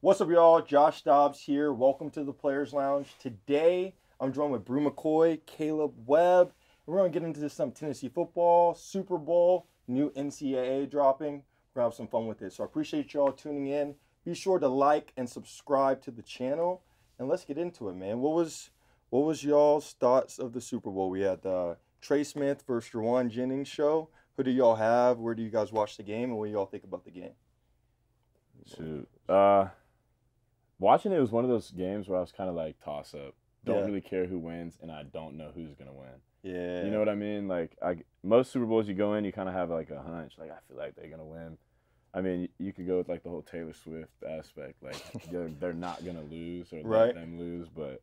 What's up, y'all? Josh Dobbs here. Welcome to the Players Lounge. Today, I'm joined with Bru McCoy Kaleb Webb. We're going to get into some Tennessee football, Super Bowl, new NCAA dropping. We're going to have some fun with it. So I appreciate y'all tuning in. Be sure to like and subscribe to the channel. And let's get into it, man. What was y'all's thoughts of the Super Bowl? We had the Trey Smith versus Juwan Jennings show. Who do y'all have? Where do you guys watch the game? And what do y'all think about the game? Shoot. Watching it was one of those games where I was kind of like toss up. Don't really care who wins, and I don't know who's gonna win. Yeah. You know what I mean? Like most Super Bowls you go in, you kind of have like a hunch. Like I feel like they're gonna win. I mean, you could go with like the whole Taylor Swift aspect. Like they're not gonna lose or let them lose. But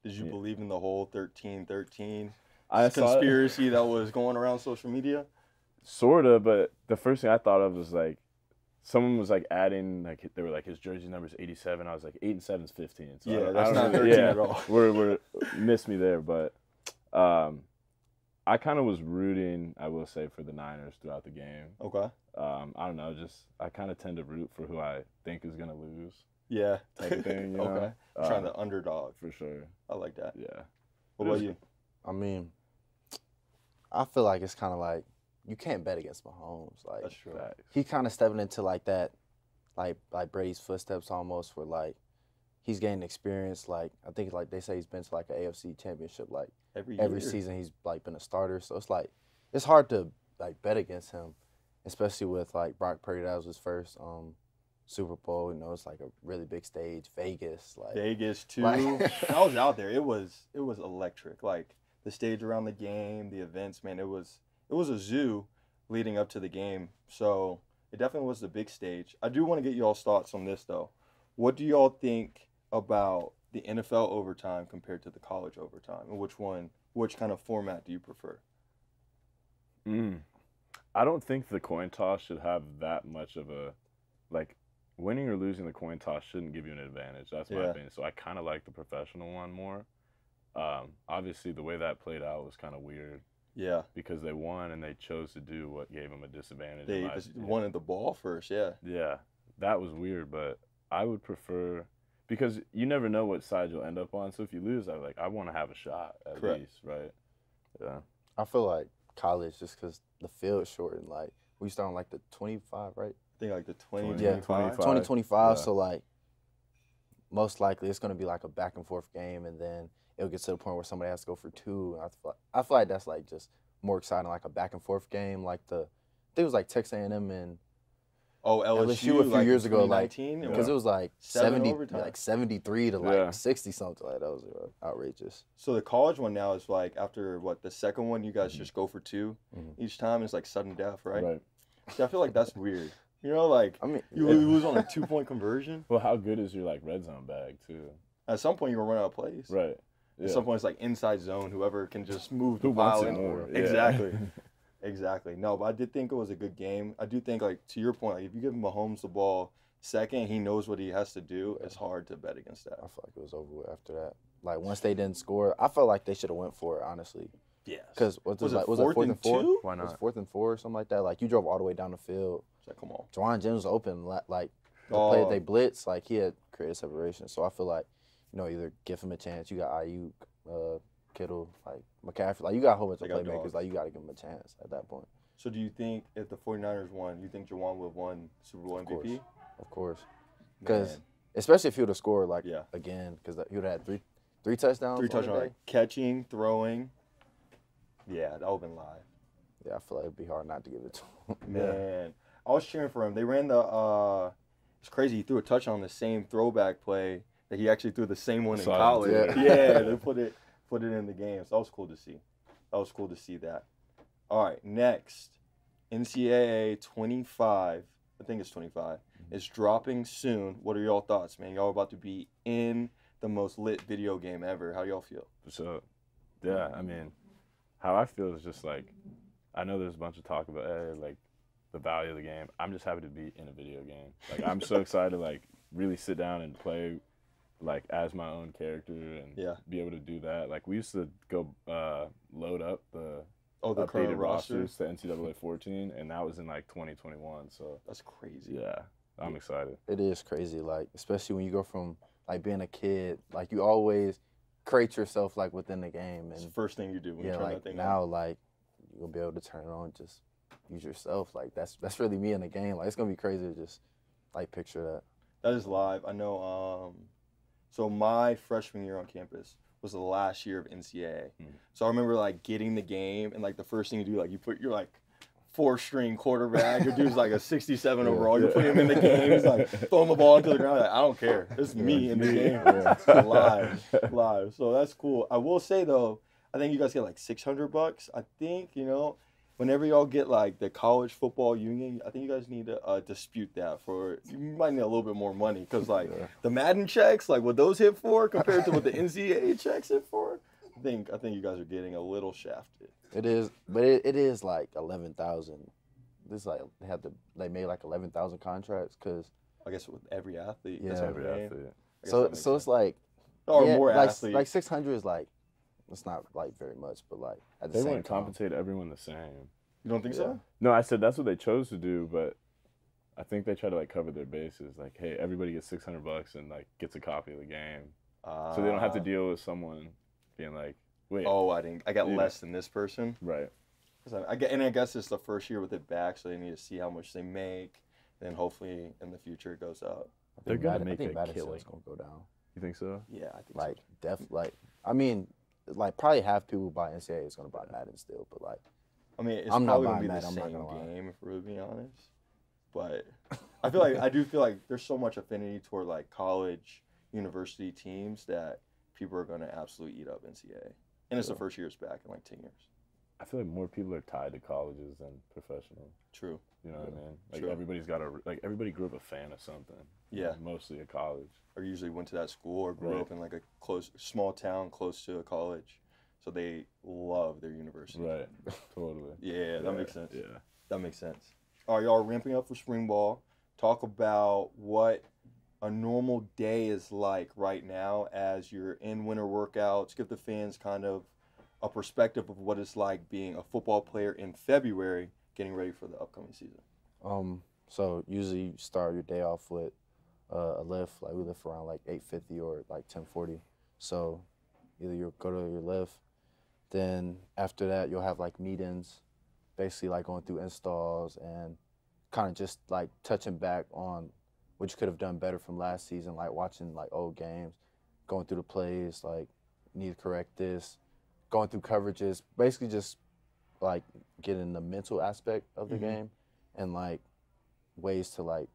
did you believe in the whole 13-13 conspiracy that was going around social media? Sorta, but the first thing I thought of was like, someone was like adding, like they were like his jersey number is 87. I was like 8 and 7 is 15. So yeah, that's not 13 at all. We're missed me there, but I kind of was rooting, I will say, for the Niners throughout the game. Okay. I don't know, just I kind of tend to root for who I think is gonna lose. Yeah. Type of thing. You okay. know? Trying the underdog. For sure. I like that. Yeah. What about you? I mean, I feel like it's kind of like, you can't bet against Mahomes. Like, that's true. He kind of stepping into like that, like Brady's footsteps almost, where like he's gaining experience. Like I think like they say he's been to like an AFC championship like every season. He's like been a starter, so it's like it's hard to like bet against him, especially with like Brock Purdy. That was his first Super Bowl. You know, it's like a really big stage. Vegas, like Vegas too. Like, I was out there. It was electric. Like the stage around the game, the events, man. It was a zoo leading up to the game, so it definitely was the big stage. I do want to get y'all's thoughts on this, though. What do y'all think about the NFL overtime compared to the college overtime, and which kind of format do you prefer? I don't think the coin toss should have that much of a, like, winning or losing the coin toss shouldn't give you an advantage. That's my opinion. So I kind of like the professional one more. Obviously, the way that played out was kind of weird. Yeah. Because they won and they chose to do what gave them a disadvantage. They just wanted the ball first, yeah. Yeah. That was weird, but I would prefer, because you never know what side you'll end up on. So if you lose, I want to have a shot at least, right? Yeah. I feel like college, just because the field's short and like we start on like the 25, right? I think like the 20, 25. Yeah. So like most likely it's going to be like a back and forth game, and then it'll get to the point where somebody has to go for two. And I feel like that's like just more exciting, like a back and forth game, like I think it was like Texas A&M and LSU a few years ago, like because it was like 73 to like 60 something. Like that was outrageous. So the college one now is like after the second one, you guys just go for two each time. It's like sudden death, right? Right. See, I feel like that's weird. You know, like I mean, you lose on a 2-point conversion. Well, how good is your like red zone bag too? At some point, you're gonna run out of plays. Right. Yeah. At some point, it's like inside zone. Whoever can just move the Who pile wants it in. more? Exactly. Exactly. No, but I did think it was a good game. I do think, like, to your point, like, if you give Mahomes the ball second, he knows what he has to do. It's hard to bet against that. I feel like it was over with after that. Like, once they didn't score, I felt like they should have went for it, honestly. Yes. Because was it 4th and 4? Why not? Was it 4th and 4 or something like that? Like, you drove all the way down the field. It's like, come on. Juwan Jennings was open. Like, the play they blitz, like, he had created separation. So I feel like, you know, either give him a chance. You got Ayuk, Kittle, like, McCaffrey. Like, you got a whole bunch of playmakers. Like, you got to give him a chance at that point. So do you think if the 49ers won, you think Juwan would have won Super Bowl MVP? Of course. Because especially if he would have scored, like, again, because he would have had three touchdowns. 3 touchdowns, like, catching, throwing. Yeah, that would have been live. Yeah, I feel like it would be hard not to give it to him. Man, I was cheering for him. They ran it's crazy. He threw a touchdown on the same throwback play that he actually threw the same one in college. Yeah, they put it in the game. So that was cool to see. That. All right, next, NCAA 25, I think it's 25, is dropping soon. What are y'all thoughts, man? Y'all about to be in the most lit video game ever. How do y'all feel? So, yeah, I mean, how I feel is just like, I know there's a bunch of talk about, like, the value of the game. I'm just happy to be in a video game. Like, I'm so excited to, like, really sit down and play, like, as my own character and be able to do that. Like, we used to go load up the updated rosters to NCAA 14, and that was in like 2021. So that's crazy. Yeah, I'm excited. It is crazy, like, especially when you go from, like, being a kid, like, you always create yourself, like, within the game. It's And the first thing you do when you turn that thing now, on. like, you'll be able to turn it on, just use yourself. Like, that's really me in the game. Like, it's going to be crazy to just, like, picture that. That is live. I know, so my freshman year on campus was the last year of NCAA. So I remember, like, getting the game, and, like, the first thing you do, like, you put your, like, 4-string quarterback. Your dude's like a 67 overall. You put him in the game. He's like throwing the ball into the ground. Like, I don't care. It's me in the game. Live. So that's cool. I will say though, I think you guys get like $600. I think, whenever y'all get like the college football union, I think you guys need to dispute that for. You might need a little bit more money because like the Madden checks, like what those hit for compared to what the NCAA checks hit for. I think you guys are getting a little shafted. It is, but it is like 11,000. This like they made like 11,000 contracts because I guess with every athlete. Yeah, that's every athlete. So it's like more like, athletes. like 600 is like it's not like very much, but like at the They same wouldn't time, compensate everyone the same. You don't think so? No, I said that's what they chose to do, but I think they try to like cover their bases. Like, hey, everybody gets $600 and like gets a copy of the game, so they don't have to deal with someone being like, wait. Oh, I got less than this person. Right. I guess it's the first year with it back, so they need to see how much they make. Then hopefully in the future it goes up. They're gonna make I think a Madison's killing. gonna go down. You think so? Yeah, I think Like so. like I mean, like probably half people who buy NCAA is gonna buy Madden still, but like I mean, it's I'm not probably gonna buying be the Madden, I'm not same gonna lie. game if we're being honest. But I do feel like there's so much affinity toward like college, university teams that people are gonna absolutely eat up NCAA. And it's the first year it's back in like 10 years. I feel like more people are tied to colleges than professional. True. You know what I mean? Like True. everybody's got everybody grew up a fan of something. Yeah. Mostly at college. Or usually went to that school or grew Right. up in like a small town close to a college. So they love their university. Right. Totally. Yeah, that makes sense. Yeah. That makes sense. All right, y'all ramping up for spring ball. Talk about what a normal day is like right now as you're in winter workouts. Give the fans kind of a perspective of what it's like being a football player in February, getting ready for the upcoming season. So usually you start your day off with a lift. Like we lift around like 8:50 or like 10:40. So either you'll go to your lift, then after that you'll have like meetings, basically like going through installs and kind of just like touching back on what you could have done better from last season, like watching like old games, going through the plays, like need to correct this, going through coverages, basically just like getting the mental aspect of the game and like ways to like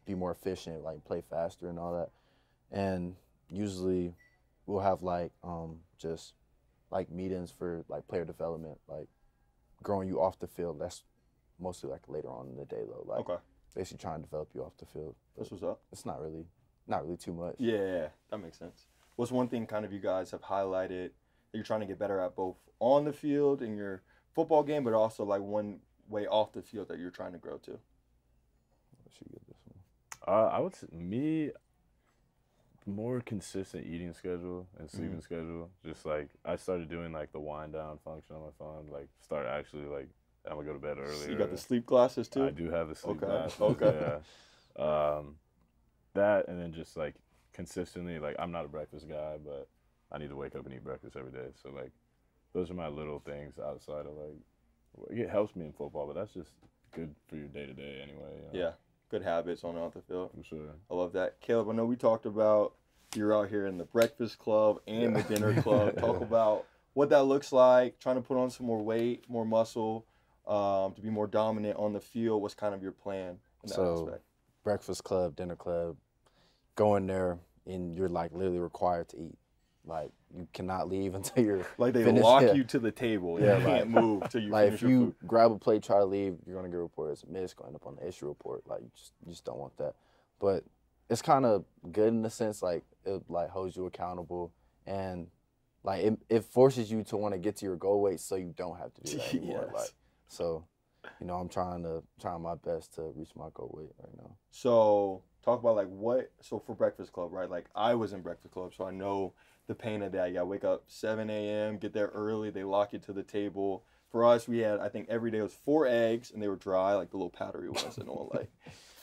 be more efficient, like play faster and all that. And usually we'll have like just like meetings for like player development, like growing you off the field. That's mostly like later on in the day though. Like basically trying to develop you off the field. That's what's up. It's not really too much. Yeah, that makes sense. What's one thing kind of you guys have highlighted that you're trying to get better at both on the field in your football game, but also like one way off the field that you're trying to grow to? I should get this one. I would say more consistent eating schedule and sleeping schedule. Just like I started doing like the wind down function on my phone. Like start actually like I'm gonna go to bed earlier. So you got the sleep glasses too? I do have the sleep glasses. Okay. Yeah. That and then just like consistently like I'm not a breakfast guy, but I need to wake up and eat breakfast every day. So like those are my little things outside of like it helps me in football, but that's just good for your day to day anyway. You know? Yeah. Good habits on and off the field. For sure. I love that. Caleb, I know we talked about you're out here in the breakfast club and the dinner club. Talk about what that looks like, trying to put on some more weight, more muscle, to be more dominant on the field. What's kind of your plan in that aspect? Breakfast club, dinner club, going there and you're like literally required to eat. Like you cannot leave until you're like they finished. lock you to the table. Yeah, You can't move till you like finish if your you food. grab a plate, try to leave, you're gonna get reported as a miss, going up on the issue report. Like you just don't want that. But it's kind of good in the sense like it like holds you accountable and like it forces you to want to get to your goal weight so you don't have to do that anymore. Like so, I'm trying my best to reach my goal weight right now. So talk about like so for Breakfast Club, right? Like I was in Breakfast Club, so I know the pain of that. You gotta wake up 7 a.m., get there early, they lock you to the table. For us, we had, I think every day was 4 eggs and they were dry, like the little powdery ones and all like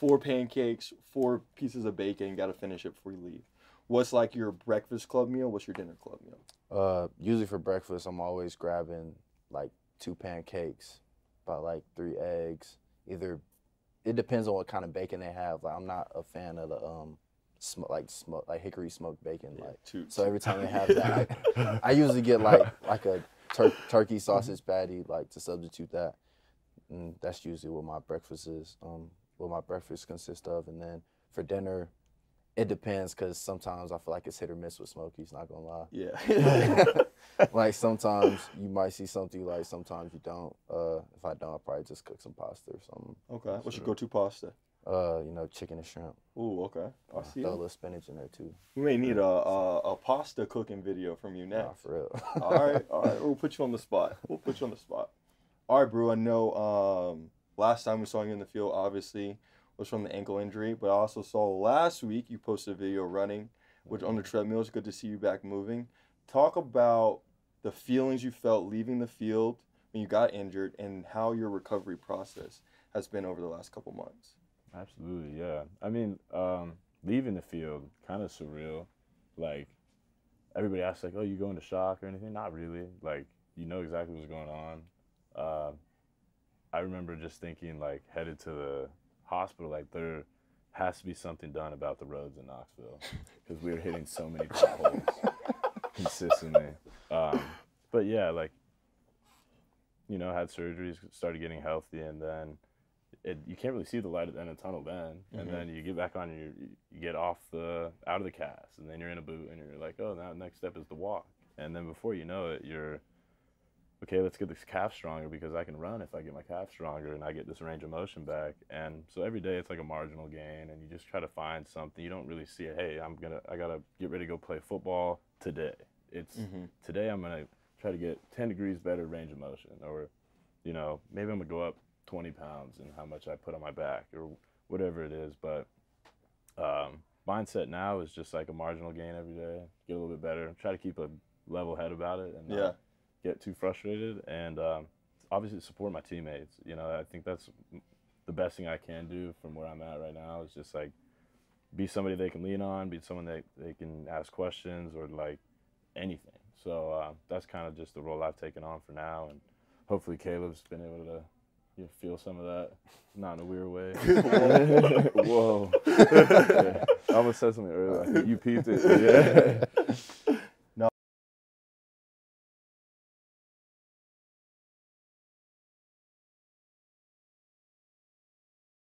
4 pancakes, 4 pieces of bacon. Got to finish it before you leave. What's like your breakfast club meal? What's your dinner club meal? Usually for breakfast, I'm always grabbing like 2 pancakes, about like 3 eggs. Either it depends on what kind of bacon they have. Like I'm not a fan of the like hickory smoked bacon. Yeah, like so every time they have that, I usually get like a turkey sausage patty like to substitute that. And that's usually what my breakfast is. What my breakfast consists of, and then for dinner, it depends because sometimes I feel like it's hit or miss with Smokey's. Not gonna lie. Yeah. Like sometimes you might see something you like, sometimes you don't. If I don't, I'll probably just cook some pasta or something. Okay. What's your go-to pasta? Chicken and shrimp. Ooh, okay. I see. Throw a little spinach in there too. We may need a pasta cooking video from you next. Nah, for real. All right. We'll put you on the spot. All right, Bru. I know last time we saw you in the field, obviously, was from the ankle injury, but I also saw last week you posted a video running, which on the treadmill. It's good to see you back moving. Talk about the feelings you felt leaving the field when you got injured and how your recovery process has been over the last couple months. Absolutely, yeah. I mean, leaving the field, kind of surreal. Like, everybody asks, like, oh, you go into shock or anything? Not really. Like, you know exactly what's going on. I remember just thinking, like, headed to the hospital, like, there has to be something done about the roads in Knoxville because we were hitting so many potholes consistently. But, yeah, like, you know, had surgeries, started getting healthy, and then you can't really see the light at the end of the tunnel then. And then you get back on, you get out of the cast, and then you're in a boot, and you're like, oh, now the next step is to walk. And then before you know it, you're, okay, let's get this calf stronger because I can run if I get my calf stronger and I get this range of motion back. And so every day it's like a marginal gain, and you just try to find something. You don't really see it, hey, I gotta get ready to go play football today. It's today I'm gonna try to get 10 degrees better range of motion, or, you know, maybe I'm gonna go up 20 pounds and how much I put on my back or whatever it is. But mindset now is just like a marginal gain every day, get a little bit better, try to keep a level head about it and not get too frustrated, and obviously support my teammates. You know, I think that's the best thing I can do from where I'm at right now is just like be somebody they can lean on, be someone that they can ask questions or like anything. So that's kind of just the role I've taken on for now, and hopefully Caleb's been able to feel some of that, not in a weird way. Whoa. Yeah. I almost said something earlier. I think you peeped it. Yeah.